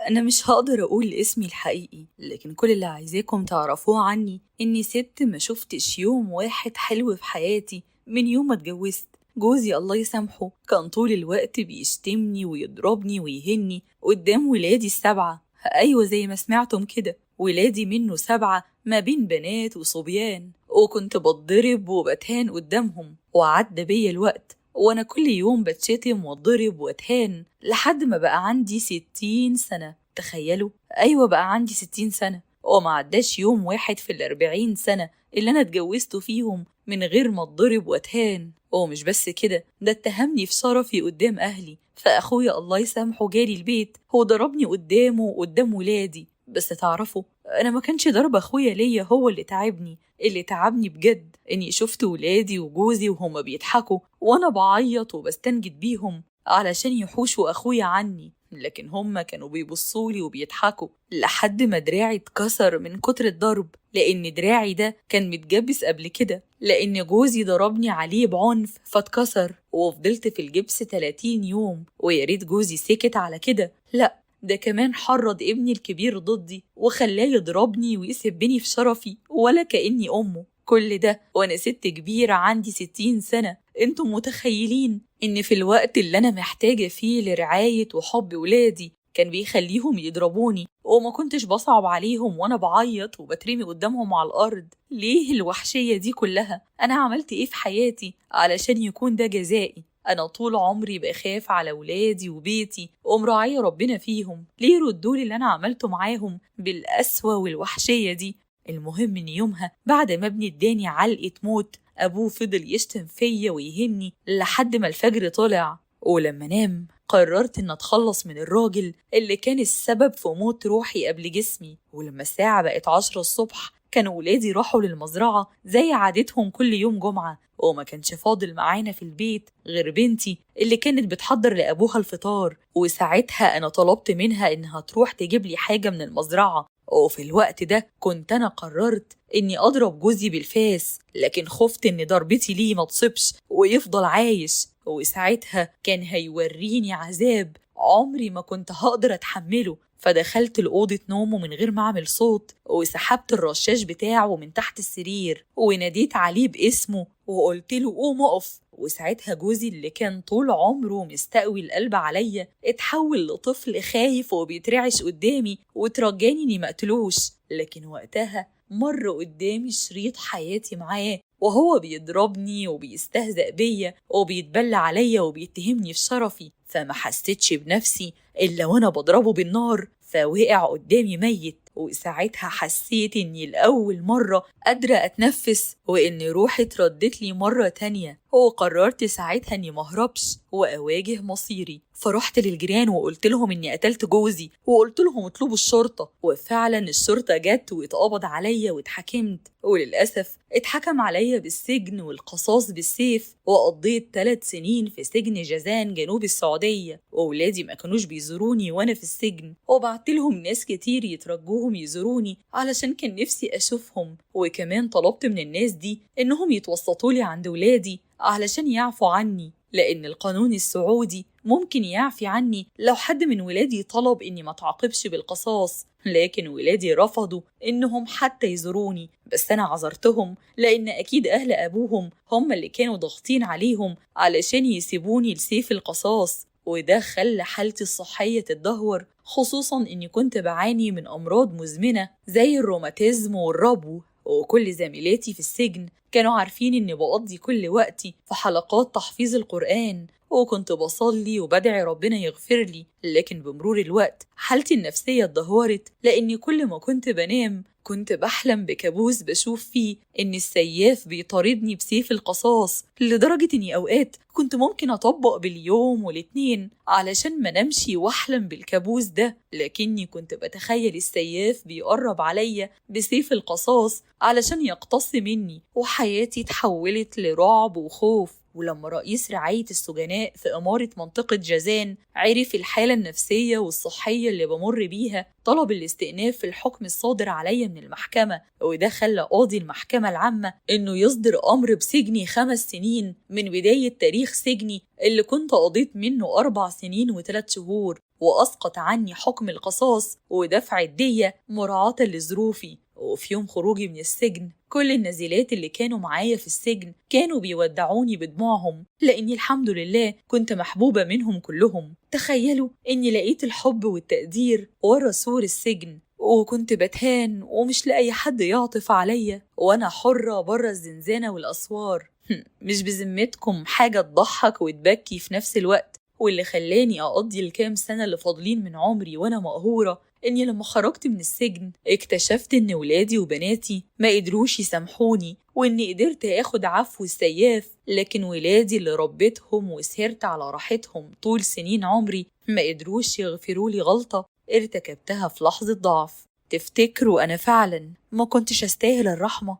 أنا مش هقدر أقول اسمي الحقيقي، لكن كل اللي عايزاكم تعرفوه عني إني ست ما شفتش يوم واحد حلو في حياتي من يوم ما اتجوزت. جوزي الله يسامحه كان طول الوقت بيشتمني ويضربني ويهني قدام ولادي السبعة. أيوة زي ما سمعتم كده، ولادي منه سبعة ما بين بنات وصبيان، وكنت بتضرب وبتهان قدامهم، وعدى بيا الوقت وأنا كل يوم بتشتم واتضرب واتهان لحد ما بقى عندي 60 سنة. تخيلوا، أيوة بقى عندي 60 سنة، وما عداش يوم واحد في 40 سنة اللي أنا اتجوزته فيهم من غير ما اتضرب واتهان. ومش بس كده، ده اتهمني في شرفي قدام أهلي، فأخويا الله يسامحه جالي البيت هو ضربني قدامه وقدام ولادي. بس تعرفوا، أنا ما كانش ضرب أخويا ليا هو اللي تعبني، اللي تعبني بجد إني شفت ولادي وجوزي وهما بيضحكوا وأنا بعيط وبستنجد بيهم علشان يحوشوا أخويا عني، لكن هما كانوا بيبصولي وبيضحكوا لحد ما دراعي اتكسر من كتر الضرب، لأن دراعي ده كان متجبس قبل كده لأن جوزي ضربني عليه بعنف فاتكسر، وفضلت في الجبس 30 يوم. وياريت جوزي سكت على كده، لأ ده كمان حرض ابني الكبير ضدي وخلاه يضربني ويسبني في شرفي ولا كأني أمه. كل ده وأنا ست كبيرة عندي 60 سنة. انتم متخيلين إن في الوقت اللي أنا محتاجة فيه لرعاية وحب ولادي كان بيخليهم يضربوني، وما كنتش بصعب عليهم وأنا بعيط وبترمي قدامهم على الأرض؟ ليه الوحشية دي كلها؟ أنا عملت إيه في حياتي علشان يكون ده جزائي؟ أنا طول عمري بخاف على ولادي وبيتي ومراعية ربنا فيهم، ليه ردولي اللي أنا عملته معاهم بالقسوة والوحشية دي؟ المهم إن يومها بعد ما ابني اداني علقة موت، أبوه فضل يشتم فيا ويهني لحد ما الفجر طلع. ولما نام قررت إن أتخلص من الراجل اللي كان السبب في موت روحي قبل جسمي. ولما الساعة بقت 10 الصبح كانوا ولادي راحوا للمزرعة زي عادتهم كل يوم جمعة، وما كانش فاضل معانا في البيت غير بنتي اللي كانت بتحضر لأبوها الفطار. وساعتها أنا طلبت منها إنها تروح تجيب لي حاجة من المزرعة، وفي الوقت ده كنت أنا قررت إني أضرب جوزي بالفاس، لكن خفت إن ضربتي ليه ما تصبش ويفضل عايش، وساعتها كان هيوريني عذاب عمري ما كنت هقدر أتحمله. فدخلت لأوضة نومه من غير ما أعمل صوت، وسحبت الرشاش بتاعه من تحت السرير وناديت عليه باسمه وقلت له قوم اقف. وساعتها جوزي اللي كان طول عمره مستقوي القلب عليا اتحول لطفل خايف وبيترعش قدامي وترجاني اني مقتلوش. لكن وقتها مر قدامي شريط حياتي معاه وهو بيضربني وبيستهزأ بيا وبيتبلى عليا وبيتهمني في شرفي، فما حسيتش بنفسي إلا وأنا بضربه بالنار فوقع قدامي ميت. وساعتها حسيت إني لأول مرة قادرة أتنفس وإن روحي اتردت لي مرة تانية، وقررت ساعتها إني مهربش وأواجه مصيري. فرحت للجيران وقلت لهم إني قتلت جوزي وقلت لهم اطلبوا الشرطة، وفعلا الشرطة جت واتقبض عليا واتحكمت، وللأسف اتحكم عليا بالسجن والقصاص بالسيف، وقضيت 3 سنين في سجن جازان جنوب السعودية. وولادي ما كانوش بيزوروني وأنا في السجن، وبعت لهم ناس كتير يترجوهم يزوروني علشان كان نفسي أشوفهم، وكمان طلبت من الناس دي إنهم يتوسطوا لي عند ولادي علشان يعفوا عني، لأن القانون السعودي ممكن يعفي عني لو حد من ولادي طلب إني ما تعاقبش بالقصاص، لكن ولادي رفضوا إنهم حتى يزوروني. بس أنا عذرتهم لأن أكيد أهل أبوهم هم اللي كانوا ضاغطين عليهم علشان يسيبوني لسيف القصاص، وده خلى حالتي الصحية تتدهور، خصوصاً إني كنت بعاني من أمراض مزمنة زي الروماتيزم والربو. وكل زميلاتي في السجن كانوا عارفين إني بقضي كل وقتي في حلقات تحفيظ القرآن، وكنت بصلي وبدعي ربنا يغفر لي. لكن بمرور الوقت حالتي النفسية اتدهورت، لأني كل ما كنت بنام كنت بحلم بكابوس بشوف فيه إن السياف بيطاردني بسيف القصاص، لدرجة إني أوقات كنت ممكن أطبق باليوم والاتنين علشان ما نمشي وأحلم بالكابوس ده، لكني كنت بتخيل السياف بيقرب عليا بسيف القصاص علشان يقتص مني، وحياتي تحولت لرعب وخوف. ولما رئيس رعاية السجناء في إمارة منطقة جازان عرف الحالة النفسية والصحية اللي بمر بيها، طلب الاستئناف في الحكم الصادر عليا من المحكمة، وده خلى قاضي المحكمة العامة إنه يصدر أمر بسجني 5 سنين من بداية تاريخ سجني اللي كنت قضيت منه 4 سنين و3 شهور، وأسقط عني حكم القصاص ودفع الدية مراعاة لظروفي. وفي يوم خروجي من السجن كل النزيلات اللي كانوا معايا في السجن كانوا بيودعوني بدموعهم، لأني الحمد لله كنت محبوبة منهم كلهم. تخيلوا إني لقيت الحب والتقدير ورا سور السجن، وكنت بتهان ومش لاقي حد يعطف عليا وأنا حرة برا الزنزانة والأسوار. مش بذمتكم حاجة تضحك وتبكي في نفس الوقت؟ واللي خلاني أقضي الكام سنة اللي فاضلين من عمري وأنا مقهورة إني لما خرجت من السجن اكتشفت إن ولادي وبناتي ما قدروش يسامحوني، وإني قدرت آخد عفو السياف، لكن ولادي اللي ربيتهم وسهرت على راحتهم طول سنين عمري ما قدروش يغفرولي غلطة ارتكبتها في لحظة ضعف. تفتكروا أنا فعلا ما كنتش أستاهل الرحمة؟